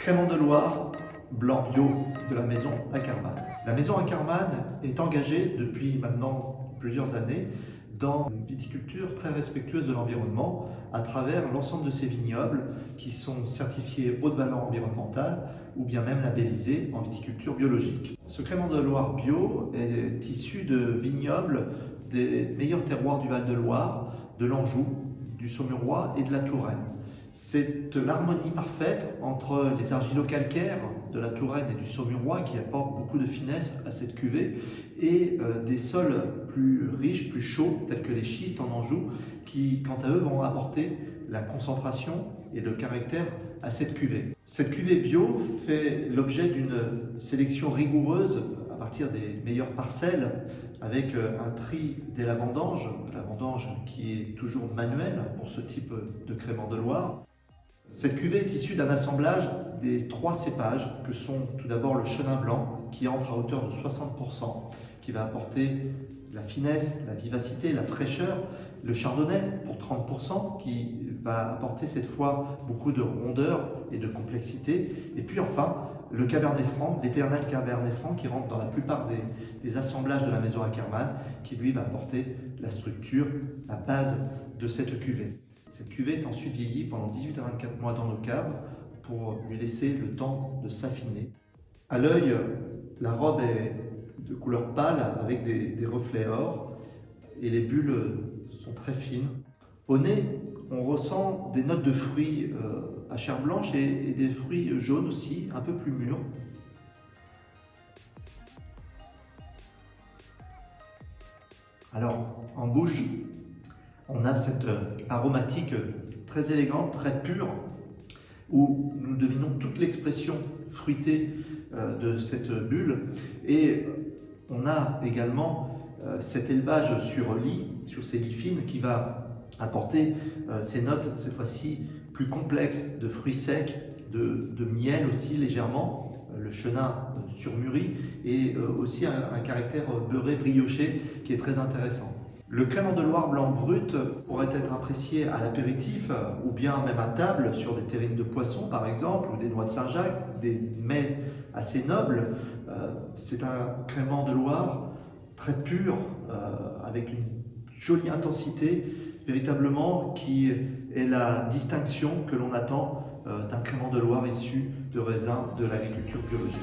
Crémant de Loire, blanc bio de la maison Ackermann. La maison Ackermann est engagée depuis maintenant plusieurs années dans une viticulture très respectueuse de l'environnement à travers l'ensemble de ces vignobles qui sont certifiés haute valeur environnementale ou bien même labellisés en viticulture biologique. Ce Crémant de Loire bio est issu de vignobles des meilleurs terroirs du Val-de-Loire, de l'Anjou, du Saumurois et de la Touraine. C'est l'harmonie parfaite entre les argilo-calcaires de la Touraine et du Saumurois qui apportent beaucoup de finesse à cette cuvée et des sols plus riches, plus chauds, tels que les schistes en Anjou, qui, quant à eux, vont apporter la concentration et le caractère à cette cuvée. Cette cuvée bio fait l'objet d'une sélection rigoureuse à partir des meilleures parcelles avec un tri dès la vendange qui est toujours manuel pour ce type de Crémant de Loire. Cette cuvée est issue d'un assemblage des 3 cépages que sont tout d'abord le chenin blanc qui entre à hauteur de 60%, qui va apporter la finesse, la vivacité, la fraîcheur, le chardonnay pour 30% qui va apporter cette fois beaucoup de rondeur et de complexité, et puis enfin le Cabernet Franc, l'éternel Cabernet Franc qui rentre dans la plupart des assemblages de la maison Ackermann, qui lui va apporter la structure, la base de cette cuvée. Cette cuvée est ensuite vieillie pendant 18 à 24 mois dans nos caves pour lui laisser le temps de s'affiner. À l'œil, la robe est de couleur pâle avec des reflets or et les bulles sont très fines. Au nez, on ressent des notes de fruits à chair blanche et des fruits jaunes aussi, un peu plus mûrs. Alors, en bouche, on a cette aromatique très élégante, très pure, où nous devinons toute l'expression fruitée de cette bulle. Et on a également cet élevage sur lit, sur ces lies fines, qui va apporter ces notes, cette fois-ci, plus complexes de fruits secs, de miel aussi légèrement, le chenin surmûri, et aussi un caractère beurré, brioché, qui est très intéressant. Le Crémant de Loire blanc brut pourrait être apprécié à l'apéritif ou bien même à table sur des terrines de poisson par exemple ou des noix de Saint-Jacques, des mets assez nobles. C'est un Crémant de Loire très pur avec une jolie intensité véritablement qui est la distinction que l'on attend d'un Crémant de Loire issu de raisins de l'agriculture biologique.